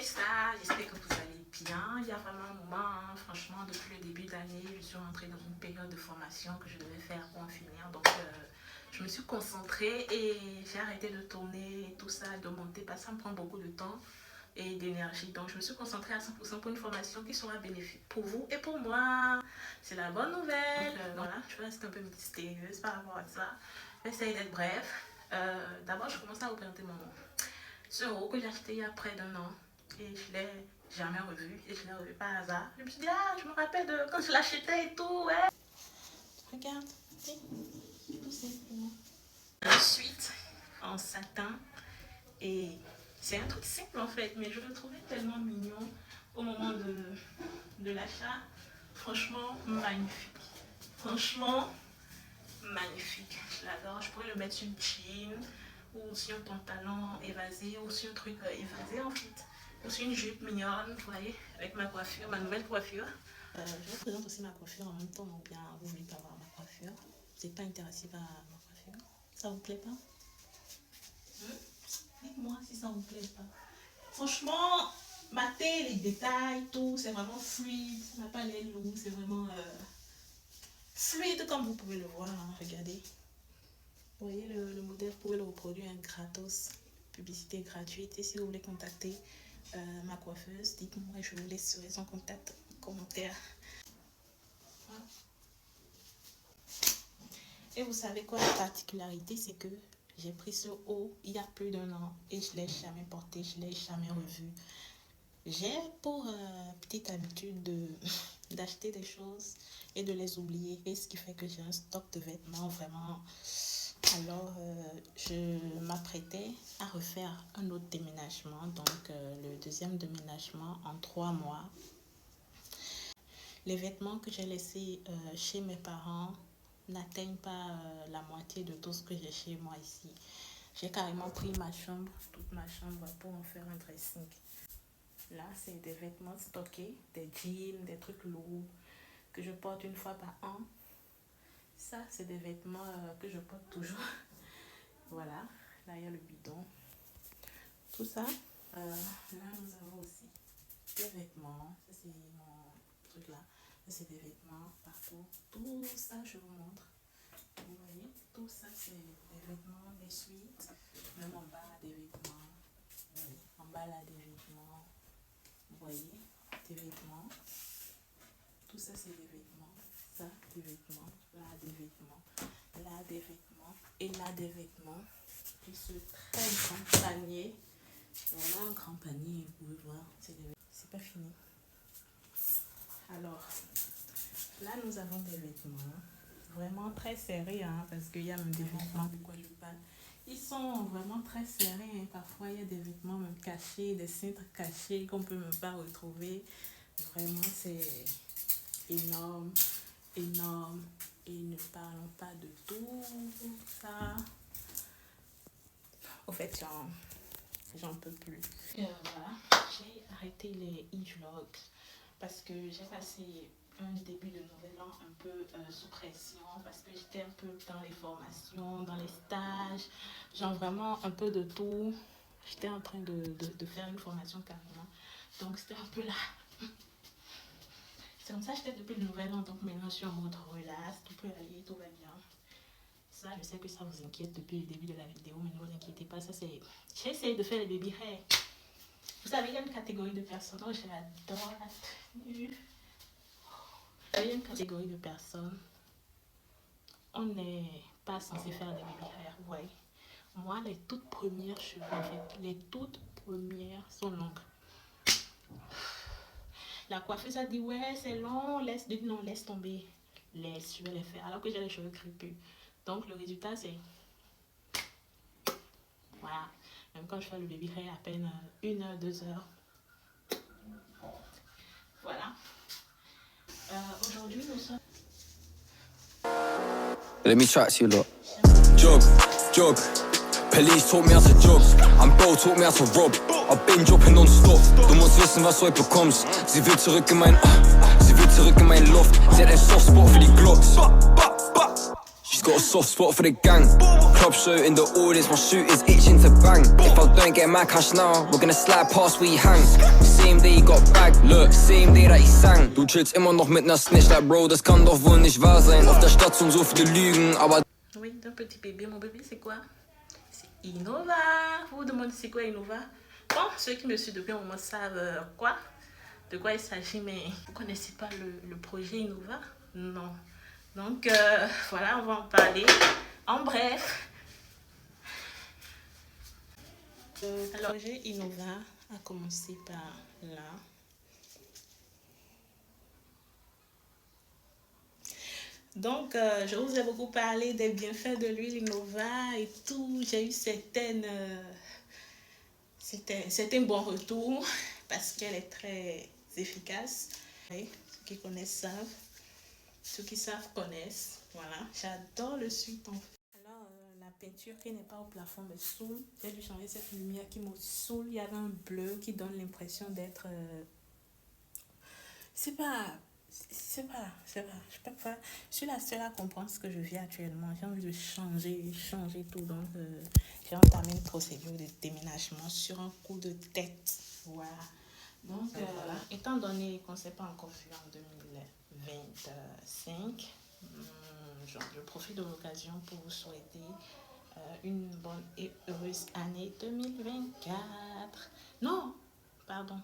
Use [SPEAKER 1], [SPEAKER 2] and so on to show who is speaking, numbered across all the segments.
[SPEAKER 1] ça, j'espère que vous allez bien. Il y a vraiment un moment, hein, franchement, depuis le début d'année, je suis rentrée dans une période de formation que je devais faire pour en finir. Donc, je me suis concentrée et j'ai arrêté de tourner et tout ça, de monter, parce que ça me prend beaucoup de temps et d'énergie. Donc, je me suis concentrée à 100% pour une formation qui sera bénéfique pour vous et pour moi. C'est la bonne nouvelle. Voilà, je reste un peu mystérieuse par rapport à ça. J'essaie d'être bref. D'abord, je commence à vous présenter ce haut que j'ai acheté il y a près d'1 an et je l'ai jamais revu et je l'ai revu par hasard. Je me suis dit, ah, je me rappelle de quand je l'achetais et tout, ouais. Regarde, tout simplement. Une suite en satin et c'est un truc simple en fait, mais je le trouvais tellement mignon au moment de l'achat. Franchement, magnifique. Franchement, magnifique. Je l'adore. Je pourrais le mettre sur une jean ou sur un pantalon évasé ou sur un truc évasé en fait. Ou sur une jupe mignonne, vous voyez, avec ma coiffure, ma nouvelle coiffure. Je vous présente aussi ma coiffure en même temps, ou bien vous voulez pas voir ma coiffure. Vous n'êtes pas intéressé par ma coiffure. Ça vous plaît pas? Dites-moi si ça vous plaît pas. Franchement, matez les détails, tout, c'est vraiment fluide. Ça n'a pas l'air lourd, c'est vraiment fluide comme vous pouvez le voir. Hein, regardez. Vous voyez le modèle, vous pouvez le reproduire un gratos, publicité gratuite. Et si vous voulez contacter ma coiffeuse, dites-moi et je vous laisserai son contact en commentaire. Voilà. Et vous savez quoi, la particularité, c'est que j'ai pris ce haut il y a plus d'1 an et je ne l'ai jamais porté, je ne l'ai jamais revu. J'ai pour petite habitude d'acheter des choses et de les oublier. Et ce qui fait que j'ai un stock de vêtements vraiment. Alors, je m'apprêtais à refaire un autre déménagement. Donc, le deuxième déménagement en 3 mois. Les vêtements que j'ai laissés chez mes parents n'atteignent pas la moitié de tout ce que j'ai chez moi ici. J'ai carrément pris ma chambre, toute ma chambre, pour en faire un dressing. Là, c'est des vêtements stockés, des jeans, des trucs lourds que je porte une fois par an. Ça, c'est des vêtements que je porte toujours. Voilà, là, il y a le bidon. Tout ça. Là, nous avons aussi des vêtements. Ça, c'est mon truc là. Ça, c'est des vêtements partout. Tout ça, je vous montre. Vous voyez, tout ça, c'est des vêtements, des suites. Même en bas, des vêtements. Oui. En bas, là, des vêtements. Vous voyez, des vêtements. Tout ça, c'est des vêtements. Ça, des vêtements. Là, des vêtements. Là, des vêtements. Et là, des vêtements. Puis ce très grand panier. Voilà un grand panier, vous pouvez voir. C'est pas fini. Alors, là, nous avons des vêtements. Vraiment très serrés, hein, parce qu'il y a même des vêtements de quoi je parle. Ils sont vraiment très serrés. Hein. Parfois, il y a des vêtements même cachés, des cintres cachés qu'on ne peut même pas retrouver. Vraiment, c'est énorme, énorme. Et ne parlons pas de tout ça. Au fait, j'en peux plus. Voilà, j'ai arrêté les e-vlogs parce que j'ai passé un début de nouvel an un peu sous pression parce que j'étais un peu dans les formations, dans les stages, genre vraiment un peu de tout. J'étais en train de faire une formation carrément, donc c'était un peu là. C'est comme ça que j'étais depuis le nouvel an, donc maintenant je suis en mode relax, tout peut aller, tout va bien. Ça, je sais que ça vous inquiète depuis le début de la vidéo, mais ne vous inquiétez pas, ça c'est... J'ai essayé de faire les baby hair. Vous savez, il y a une catégorie de personnes, oh, j'adore la tenue. Il y a une catégorie de personnes, on n'est pas censé faire des baby hair, ouais. Moi, les toutes premières cheveux, en fait, les toutes premières sont longues. La coiffeuse a dit, ouais, c'est long, non, laisse tomber. Je vais les faire, alors que j'ai les cheveux crépus. Donc, le résultat, c'est... Voilà. Même quand je fais le baby hair, à peine 1 heure, 2 heures. Voilà. Aujourd'hui, nous sommes...
[SPEAKER 2] Let me chat to you lot. Jog. Police taught me how to jog. And Bro taught me how to rob. I've been dropping non-stop. Du musst wissen, was heute bekommst. Sie will zurück in mein Loft. Sie hat ein Softspot für die Glocks. She's got a soft spot for the gang. top show in the orders, my shoot is itching to bang. If I don't get my cash now, we're gonna slide past where he hang. Same day he got bagged, look, same day that he sang. Du chillst immer noch mit ner Snitch, like Bro, das kann doch wohl nicht wahr sein. Auf der Stadt sind so viele Lügen, aber...
[SPEAKER 1] Oui, d'un petit bébé. Mon bébé, c'est quoi? C'est Innova. Vous vous demandez c'est quoi Innova? Bon, ceux qui me suivent depuis un moment savent quoi, de quoi il s'agit, mais vous ne connaissez pas le projet Innova? Non. Donc, voilà, on va en parler. En bref. Alors, le projet Innova a commencé par là. Donc, je vous ai beaucoup parlé des bienfaits de l'huile Innova et tout. J'ai eu certains bons retours parce qu'elle est très efficace. Et ceux qui connaissent savent. Ceux qui savent connaissent. Voilà, j'adore le suite en fait. Alors, la peinture qui n'est pas au plafond me saoule. J'ai dû changer cette lumière qui me saoule. Il y avait un bleu qui donne l'impression d'être... Je suis la seule à comprendre ce que je vis actuellement. J'ai envie de changer tout. Donc, j'ai entamé une procédure de déménagement sur un coup de tête. Voilà. Donc, voilà. Étant donné qu'on ne s'est pas encore vu en 2025, je profite de l'occasion pour vous souhaiter une bonne et heureuse année 2024. Non, pardon.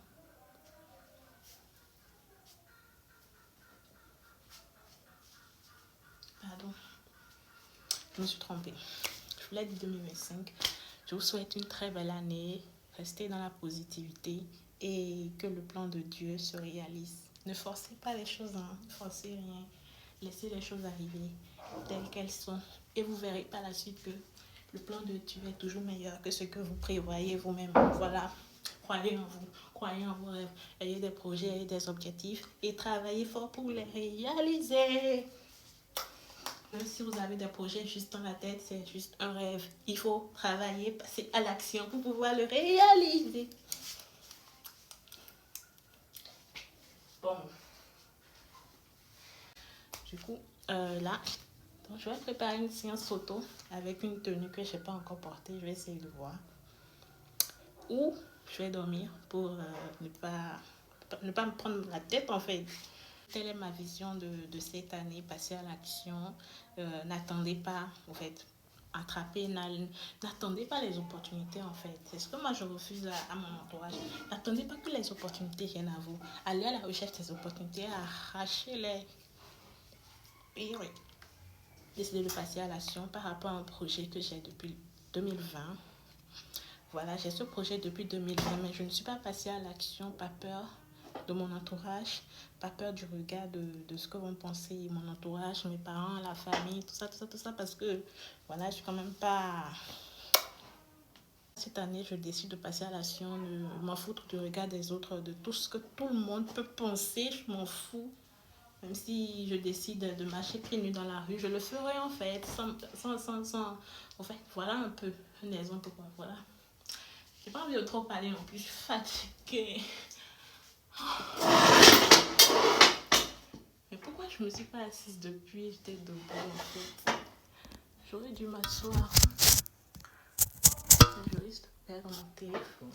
[SPEAKER 1] Je me suis trompée. Je voulais dire 2025. Je vous souhaite une très belle année. Restez dans la positivité et que le plan de Dieu se réalise. Ne forcez pas les choses, hein. Ne forcez rien. Laissez les choses arriver telles qu'elles sont. Et vous verrez par la suite que le plan de Dieu est toujours meilleur que ce que vous prévoyez vous-même. Voilà. Croyez en vous. Croyez en vos rêves. Ayez des projets, ayez des objectifs et travaillez fort pour les réaliser. Même si vous avez des projets juste dans la tête, c'est juste un rêve. Il faut travailler, passer à l'action pour pouvoir le réaliser. Bon. Du coup, là, donc je vais préparer une séance photo avec une tenue que je n'ai pas encore portée. Je vais essayer de voir. Ou je vais dormir pour ne pas me prendre la tête en fait. Telle est ma vision de cette année, passer à l'action. N'attendez pas, en fait, n'attendez pas les opportunités, en fait. C'est ce que moi, je refuse à mon entourage. N'attendez pas que les opportunités viennent à vous. Allez à la recherche des opportunités, arrachez-les. Et oui, décidez de passer à l'action par rapport à un projet que j'ai depuis 2020. Voilà, j'ai ce projet depuis 2020, mais je ne suis pas passée à l'action, pas peur de mon entourage, pas peur du regard de ce que vont penser mon entourage, mes parents, la famille, tout ça, parce que voilà, je suis quand même pas... Cette année, je décide de passer à l'action, de m'en foutre du regard des autres, de tout ce que tout le monde peut penser, je m'en fous. Même si je décide de marcher pieds nus dans la rue, je le ferai en fait, sans... En fait, voilà un peu une raison pourquoi, voilà. J'ai pas envie de trop parler non plus, je suis fatiguée. Mais pourquoi je me suis pas assise depuis? J'étais debout en fait. J'aurais dû m'asseoir. Je risque de perdre mon téléphone.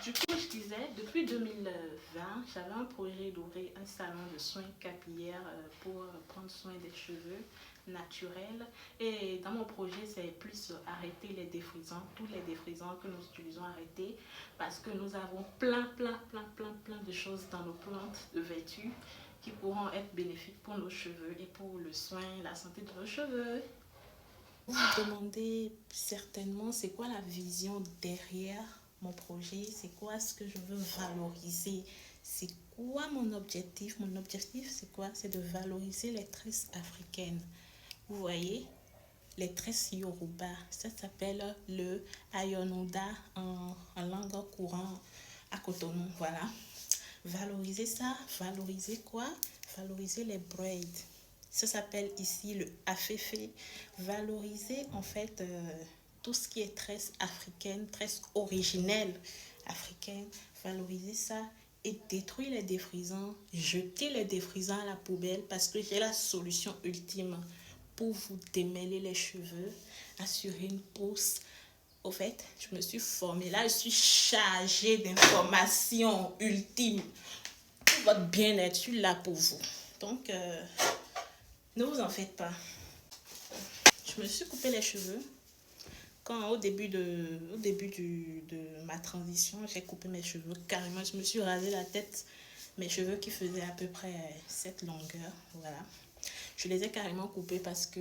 [SPEAKER 1] Du coup, je disais, depuis 2020, j'avais un projet d'ouvrir un salon de soins capillaires pour prendre soin des cheveux naturels. Et dans mon projet, c'est plus arrêter les défrisants, tous les défrisants que nous utilisons, arrêter, parce que nous avons plein de choses dans nos plantes de vertu qui pourront être bénéfiques pour nos cheveux et pour le soin, la santé de nos cheveux. Vous vous demandez certainement c'est quoi la vision derrière mon projet, c'est quoi ce que je veux valoriser, c'est quoi mon objectif. Mon objectif, c'est quoi? C'est de valoriser les tresses africaines. Vous voyez, les tresses Yoruba, ça s'appelle le Ayonuda en langue courante à Cotonou, voilà. Valoriser ça, valoriser quoi? Valoriser les braids. Ça s'appelle ici le aféfé. Valoriser en fait tout ce qui est tresse africaine, tresse originelle africaine. Valoriser ça et détruire les défrisants, jeter les défrisants à la poubelle parce que j'ai la solution ultime pour vous démêler les cheveux, assurer une pousse. Au fait, je me suis formée. Là, je suis chargée d'informations ultimes. Pour votre bien-être, je suis là pour vous. Donc, ne vous en faites pas. Je me suis coupé les cheveux. Quand au début de ma transition, j'ai coupé mes cheveux carrément. Je me suis rasé la tête. Mes cheveux qui faisaient à peu près cette longueur. Voilà. Je les ai carrément coupés parce que...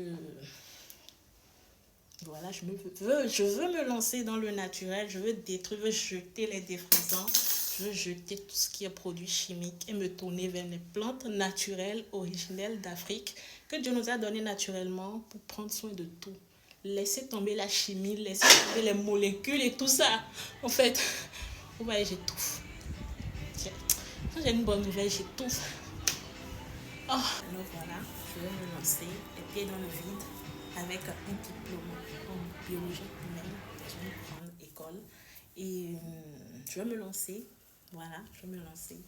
[SPEAKER 1] Voilà, je veux me lancer dans le naturel. Je veux détruire, je veux jeter les défrisants. Je veux jeter tout ce qui est produit chimique et me tourner vers les plantes naturelles, originelles d'Afrique, que Dieu nous a données naturellement pour prendre soin de tout. Laissez tomber la chimie, laissez tomber les molécules et tout ça. En fait, vous voyez, j'étouffe. Quand j'ai une bonne nouvelle, j'étouffe. Oh. Alors voilà, je vais me lancer les pieds dans le vide avec un diplôme en biologie humaine dans une grande école. Et je vais me lancer. Voilà, je vais me lancer.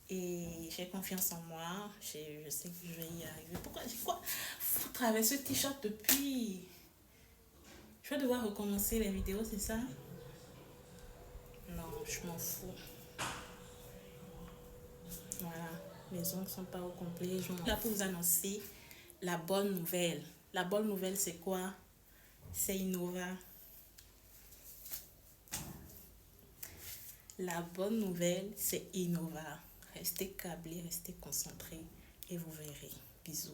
[SPEAKER 1] Et j'ai confiance en moi. Je sais que je vais y arriver. Pourquoi j'ai quoi foutre avec ce t-shirt depuis... Je vais devoir recommencer les vidéos, c'est ça? Non, je m'en fous. Voilà, mes ongles ne sont pas au complet. Je suis là pour vous annoncer la bonne nouvelle. La bonne nouvelle, c'est quoi? C'est Innova. La bonne nouvelle, c'est Innova. Restez câblés, restez concentrés et vous verrez. Bisous.